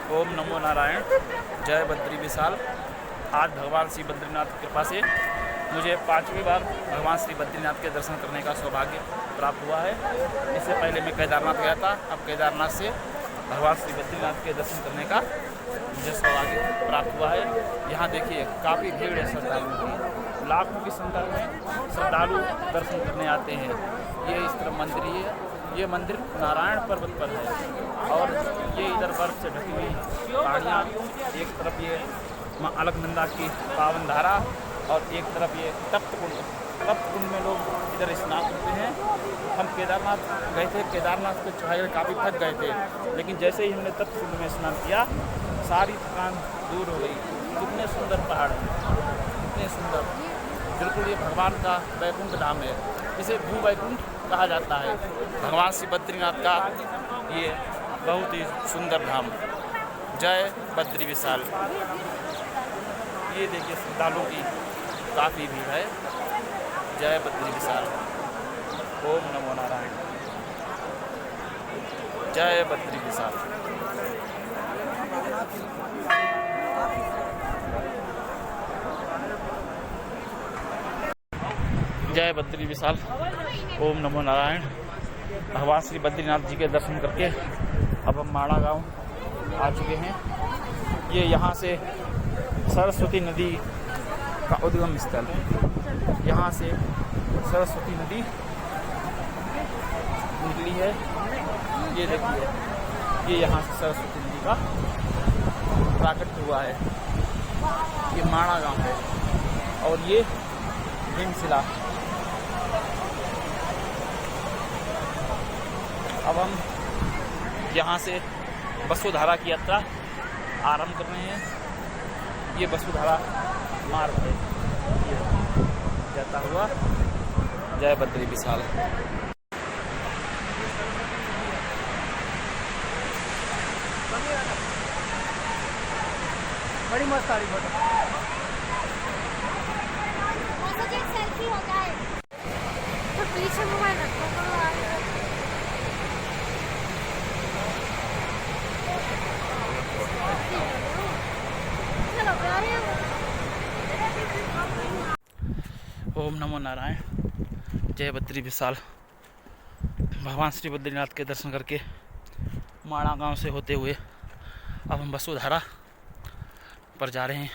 ओम नमो नारायण। जय बद्री विशाल। आज भगवान श्री बद्रीनाथ की कृपा से मुझे 5वीं बार भगवान श्री बद्रीनाथ के दर्शन करने का सौभाग्य प्राप्त हुआ है। इससे पहले मैं केदारनाथ गया था, अब केदारनाथ से भगवान श्री बद्रीनाथ के दर्शन करने का मुझे सौभाग्य प्राप्त हुआ है। यहाँ देखिए काफ़ी भीड़ है श्रद्धालुओं की, लाखों की संख्या में श्रद्धालु दर्शन करने आते हैं। ये इस तरफ मंदिर है, ये मंदिर नारायण पर्वत पर है और ये इधर बर्फ से ढकी हुई पहाड़ियाँ, एक तरफ ये माँ अलकनंदा की पावन धारा और एक तरफ ये तप्त कुंड में लोग इधर स्नान करते हैं। हम केदारनाथ गए थे, केदारनाथ पे चढ़ाई काफ़ी थक गए थे, लेकिन जैसे ही हमने तप्त कुंड में स्नान किया सारी थकान दूर हो गई। कितने सुंदर पहाड़ हैं, कितने सुंदर, बिल्कुल ये भगवान का वैकुंठ धाम है। इसे भू वैकुंठ कहा जाता है। भगवान श्री बद्रीनाथ का ये बहुत ही सुंदर धाम। जय बद्री विशाल। ये देखिए श्रद्धालुओं की काफ़ी भीड़ है। जय बद्री विशाल। ओम नमो नारायण। जय बद्री विशाल। जय बद्री विशाल। ओम नमो नारायण। भगवान श्री बद्रीनाथ जी के दर्शन करके अब हम माणा गांव आ चुके हैं। ये यहाँ से सरस्वती नदी का उद्गम स्थल, यहाँ से सरस्वती नदी निकली है। ये देखिए, ये यहाँ से सरस्वती नदी का प्राकट्य हुआ है। ये माणा गांव है और ये भीमशिला। अब हम यहाँ से वसुधारा की यात्रा आरंभ कर रहे हैं। ये वसुधारा मार्ग है, ये जाता हुआ। जय बद्री विशाल। बड़ी मस्त आ रही फोटो। सेल्फी हो जाए तो पीछे मोबाइल रखो तो ओम नमो नारायण। जय बद्री विशाल। भगवान श्री बद्रीनाथ के दर्शन करके माणा गांव से होते हुए अब हम वसुधारा पर जा रहे हैं।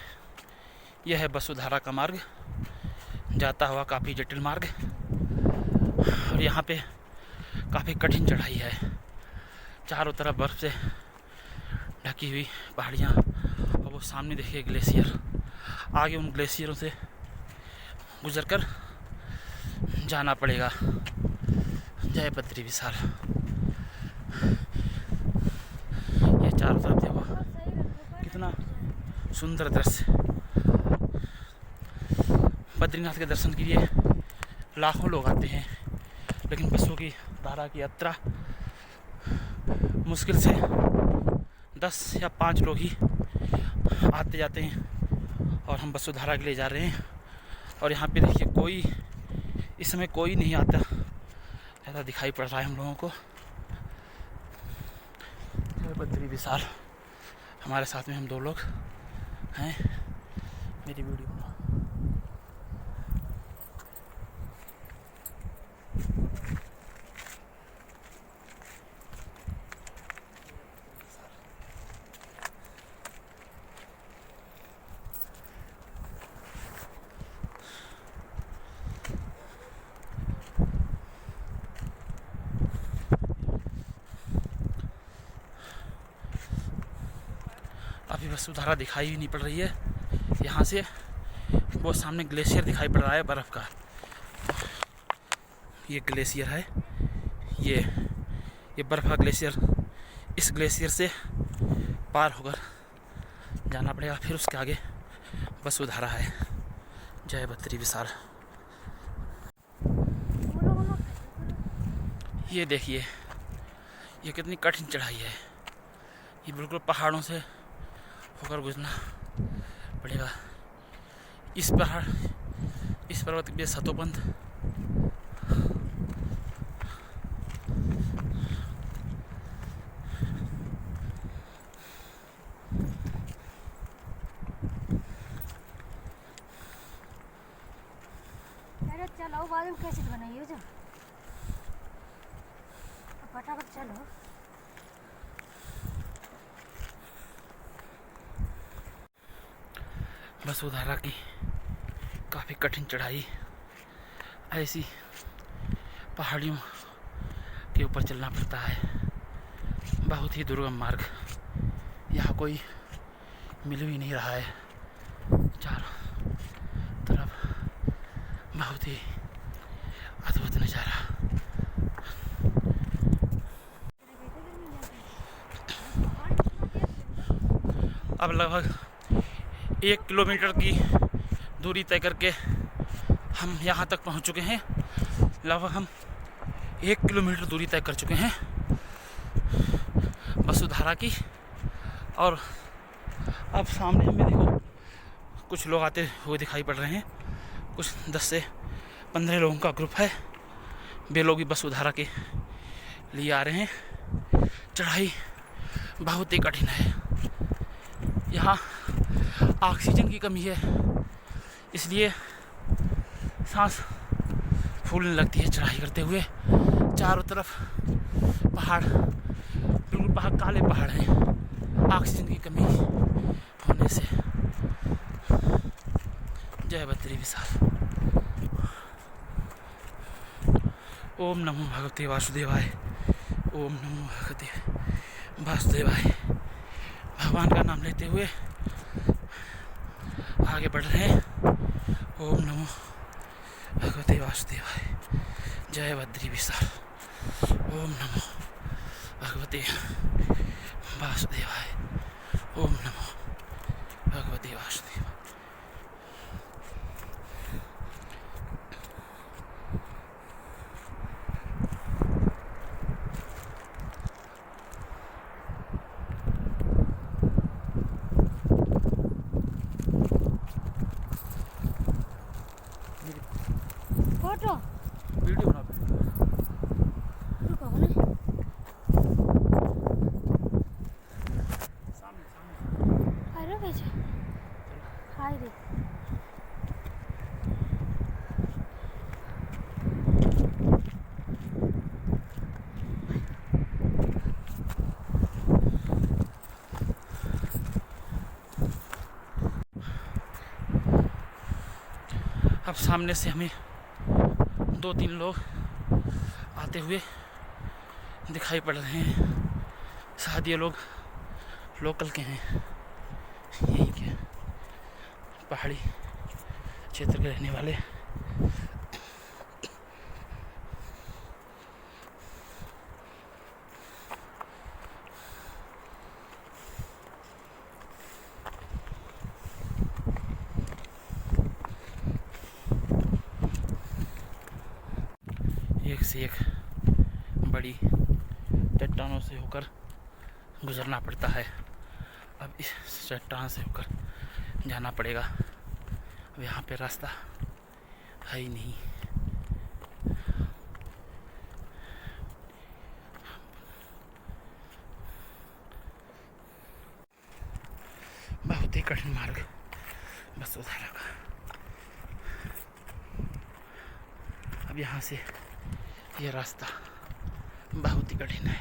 यह है वसुधारा का मार्ग, जाता हुआ काफ़ी जटिल मार्ग और यहाँ पे काफ़ी कठिन चढ़ाई है। चारों तरफ बर्फ़ से ढकी हुई पहाड़ियाँ और वो सामने देखिए ग्लेशियर। आगे उन ग्लेशियरों से गुजरकर जाना पड़ेगा। जय बद्री विशाल। ये चारों तरफ देखो कितना सुंदर दृश्य। बद्रीनाथ के दर्शन के लिए लाखों लोग आते हैं, लेकिन बसों की धारा की यात्रा मुश्किल से 10 या 5 लोग ही आते जाते हैं और हम वसुधारा के लिए जा रहे हैं। और यहाँ पे देखिए कोई इस समय कोई नहीं आता ऐसा दिखाई पड़ रहा है हम लोगों को। जय बद्री विशाल। हमारे साथ में हम 2 लोग हैं। मेरी वीडियो अभी वसुधारा दिखाई ही नहीं पड़ रही है। यहाँ से वो सामने ग्लेशियर दिखाई पड़ रहा है बर्फ़ का। ये ग्लेशियर है, ये बर्फ़ का ग्लेशियर। इस ग्लेशियर से पार होकर जाना पड़ेगा, फिर उसके आगे वसुधारा है। जय बद्री विशाल। ये देखिए ये कितनी कठिन चढ़ाई है। ये बिल्कुल पहाड़ों से होकर गुजरना पड़ेगा। इस पर्वत के सतोबंद में कैसे बनाई हो जो फटाफट चलो। वसुधारा की काफ़ी कठिन चढ़ाई, ऐसी पहाड़ियों के ऊपर चलना पड़ता है, बहुत ही दुर्गम मार्ग। यहाँ कोई मिल भी नहीं रहा है, चारों तरफ बहुत ही अद्भुत नज़ारा। अब लगभग 1 किलोमीटर की दूरी तय करके हम यहाँ तक पहुँच चुके हैं। लगभग हम 1 किलोमीटर दूरी तय कर चुके हैं वसुधारा की। और अब सामने हमें देखो कुछ लोग आते हुए दिखाई पड़ रहे हैं, कुछ 10 से 15 लोगों का ग्रुप है। वे लोग भी वसुधारा के लिए आ रहे हैं। चढ़ाई बहुत ही कठिन है, यहाँ ऑक्सीजन की कमी है, इसलिए सांस फूलने लगती है चढ़ाई करते हुए। चारों तरफ पहाड़, बिल्कुल पहाड़, काले पहाड़ हैं, ऑक्सीजन की कमी होने से। जय बद्री विशाल। ओम नमो भगवते वासुदेवाय। ओम नमो भगवते वासुदेवाय। भगवान का नाम लेते हुए आगे बढ़ रहे हैं। ओम नमो भगवते वासुदेवाय। जय बद्री विशाल। ओम नमो भगवते वासुदेवाय। ओम नमो भगवते वासुदेवाय। फोटो वीडियो बना, रुको ना। अरे बेचा हाय रे। अब सामने से हमें 2-3 लोग आते हुए दिखाई पड़ रहे हैं। शायद ये लोग लोकल के हैं, यही के पहाड़ी क्षेत्र के रहने वाले। एक से एक बड़ी चट्टानों से होकर गुजरना पड़ता है। अब इस चट्टान से होकर जाना पड़ेगा। अब यहाँ पे रास्ता है ही नहीं। बहुत ही कठिन मार्ग वसुधारा का। अब यहाँ से ये रास्ता बहुत ही कठिन है।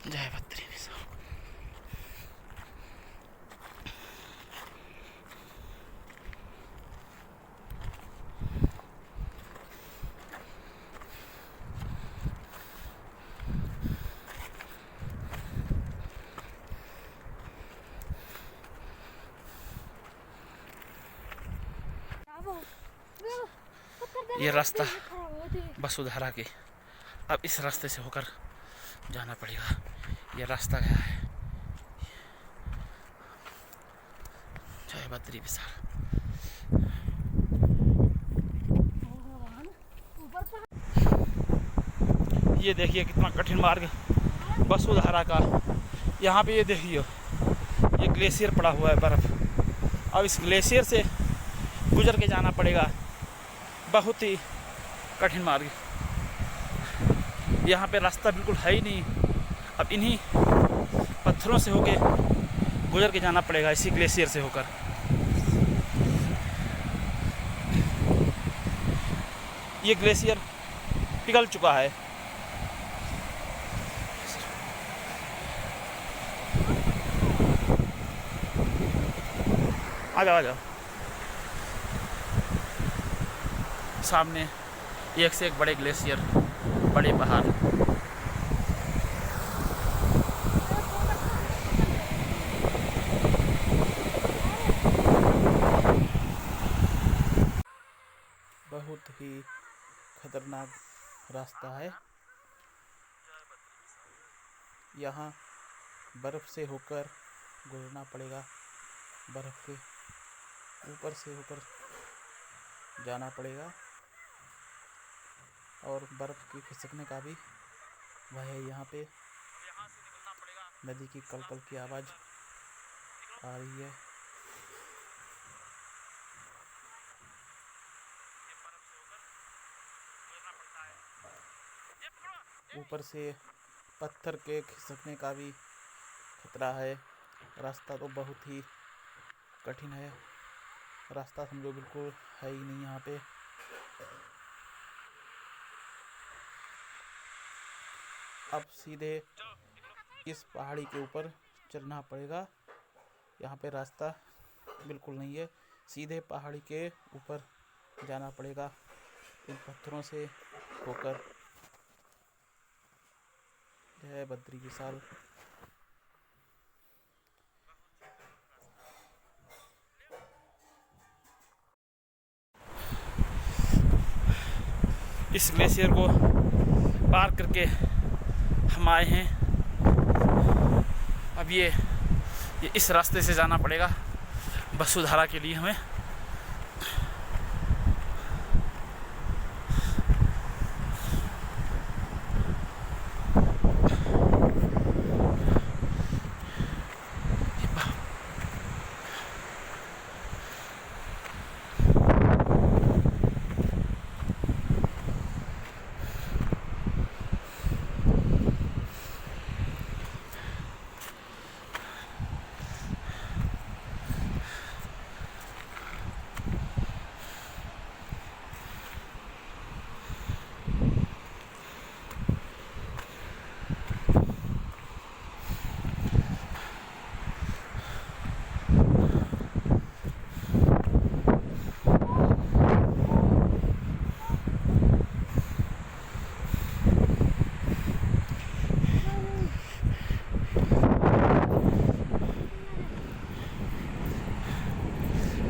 जय बद्री विशाल। ये रास्ता वसुधारा के, अब इस रास्ते से होकर जाना पड़ेगा। ये रास्ता गया है। जय बद्री विशाल। ये देखिए कितना कठिन मार्ग वसुधारा का। यहाँ पे ये देखिए, ये ग्लेशियर पड़ा हुआ है, बर्फ। अब इस ग्लेशियर से गुजर के जाना पड़ेगा। बहुत ही कठिन मार्ग। यहाँ पे रास्ता बिल्कुल है ही नहीं। अब इन्हीं पत्थरों से होके गुजर के जाना पड़ेगा इसी ग्लेशियर से होकर। ये ग्लेशियर पिघल चुका है। आ जाओ आ जाओ। सामने एक से एक बड़े ग्लेशियर, बड़े पहाड़। बहुत ही खतरनाक रास्ता है। यहाँ बर्फ़ से होकर गुजरना पड़ेगा, बर्फ़ के ऊपर से होकर जाना पड़ेगा और बर्फ़ की खिसकने का भी भय है। यहाँ पे नदी की कल-कल की आवाज़ आ रही है। ऊपर से पत्थर के खिसकने का भी खतरा है। रास्ता तो बहुत ही कठिन है। रास्ता समझो बिल्कुल है ही नहीं यहाँ पे। अब सीधे इस पहाड़ी के ऊपर चलना पड़ेगा। यहाँ पे रास्ता बिल्कुल नहीं है, सीधे पहाड़ी के ऊपर जाना पड़ेगा इन पत्थरों से होकर। जय बद्री विशाल। इस ग्लेशियर को पार करके हम आए हैं। अब ये इस रास्ते से जाना पड़ेगा वसुधारा के लिए हमें।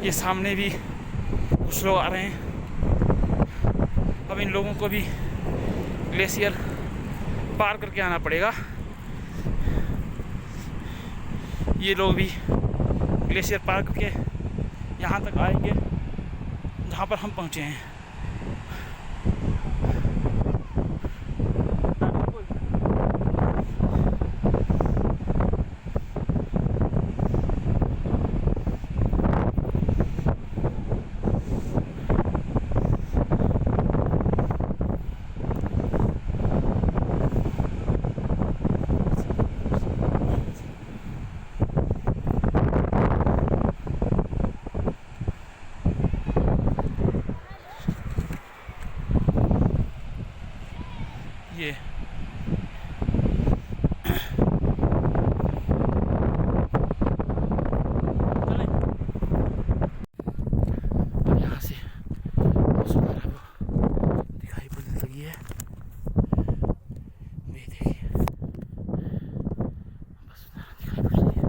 ये सामने भी कुछ लोग आ रहे हैं। अब इन लोगों को भी ग्लेशियर पार करके आना पड़ेगा। ये लोग भी ग्लेशियर पार करके यहाँ तक आएंगे जहाँ पर हम पहुँचे हैं। ये अब यहाँ से वसुधारा को दिखाई पड़ने लगी है। ये देखिए वसुधारा दिखाई पड़ रही है।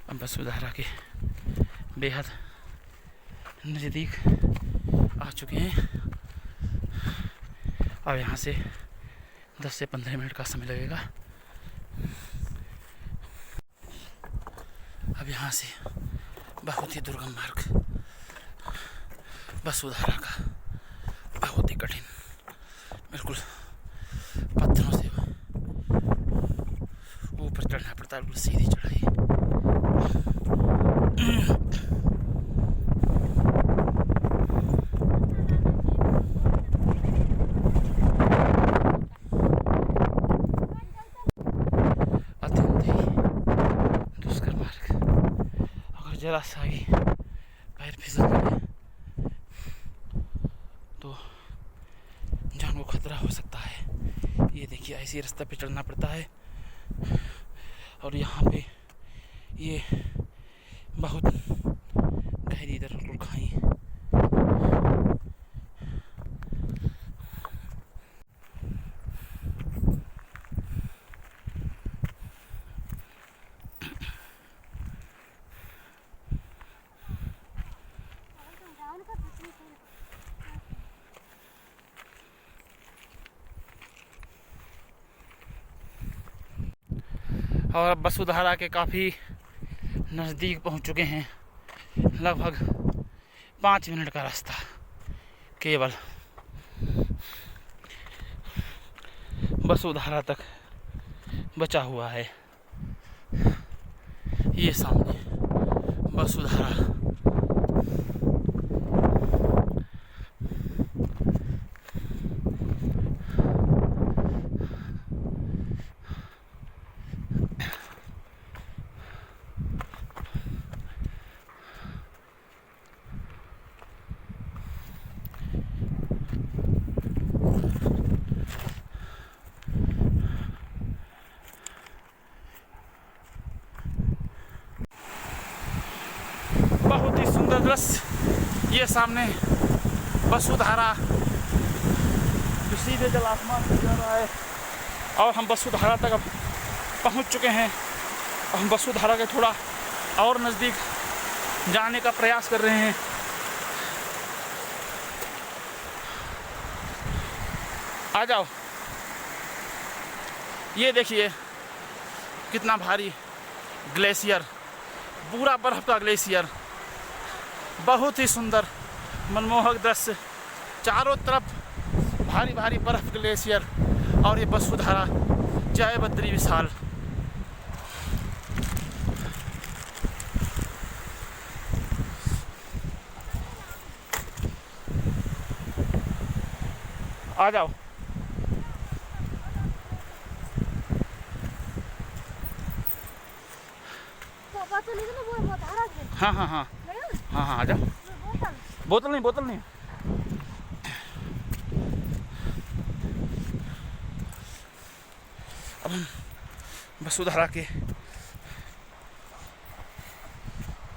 अब वसुधारा के बेहद नज़दीक आ चुके हैं। अब यहाँ से 10 से 15 मिनट का समय लगेगा। अब यहाँ से बहुत ही दुर्गम मार्ग वसुधारा का, बहुत ही कठिन, बिल्कुल पत्थरों से ऊपर चढ़ना पड़ता है, बिल्कुल सीधी चढ़ाई। जरा सा भी पैर फिसल जाए तो जान को खतरा हो सकता है। ये देखिए ऐसे रास्ते पे चलना पड़ता है और यहाँ पे ये बहुत गहरी दर खाई। और वसुधारा के काफ़ी नज़दीक पहुंच चुके हैं। लगभग 5 मिनट का रास्ता केवल वसुधारा तक बचा हुआ है। ये सामने वसुधारा। बहुत ही सुंदर दृश्य। ये सामने वसुधारा सीधे जल आसमान से जा रहा है और हम वसुधारा तक अब पहुंच चुके हैं। हम वसुधारा के थोड़ा और नज़दीक जाने का प्रयास कर रहे हैं। आ जाओ। ये देखिए कितना भारी ग्लेशियर, पूरा बर्फ का ग्लेशियर। बहुत ही सुंदर मनमोहक दृश्य। चारों तरफ भारी भारी बर्फ ग्लेशियर और ये वसुधारा। जय बद्री विशाल। आ जाओ। हाँ हाँ हाँ हाँ हाँ, आ जाओ। बोतल नहीं, बोतल नहीं। अब हम वसुधारा के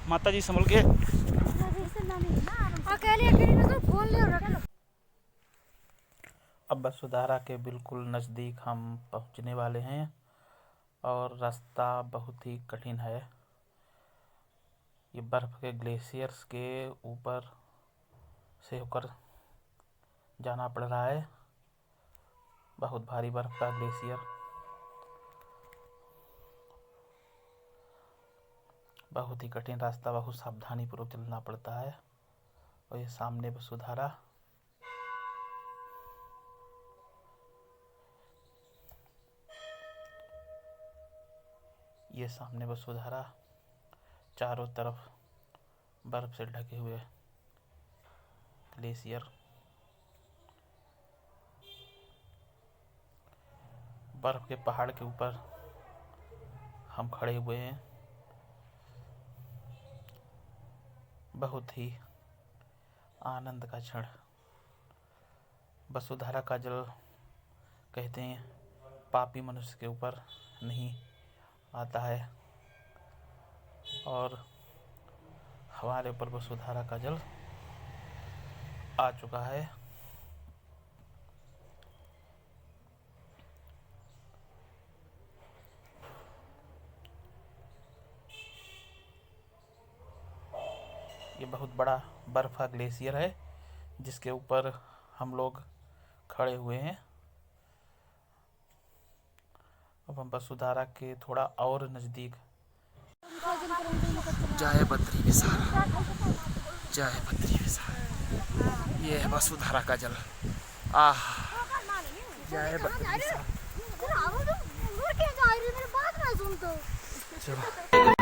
माता जी संभल के अब वसुधारा के बिल्कुल नज़दीक हम पहुंचने वाले हैं और रास्ता बहुत ही कठिन है। ये बर्फ़ के ग्लेशियर्स के ऊपर से होकर जाना पड़ रहा है। बहुत भारी बर्फ़ का ग्लेशियर। बहुत ही कठिन रास्ता, बहुत सावधानी पूर्वक चलना पड़ता है। और ये सामने वसुधारा। ये सामने वसुधारा। चारों तरफ बर्फ से ढके हुए ग्लेशियर। बर्फ के पहाड़ के ऊपर हम खड़े हुए हैं। बहुत ही आनंद का क्षण। वसुधारा का जल कहते हैं पापी मनुष्य के ऊपर नहीं आता है और हमारे ऊपर वसुधारा का जल आ चुका है। ये बहुत बड़ा बर्फ का ग्लेशियर है जिसके ऊपर हम लोग खड़े हुए हैं। अब हम वसुधारा के थोड़ा और नज़दीक। जय बद्री विशाल, जय बद्री विशाल। ये है वसुधारा का जल। आह, जय बद्री विशाल। चलो।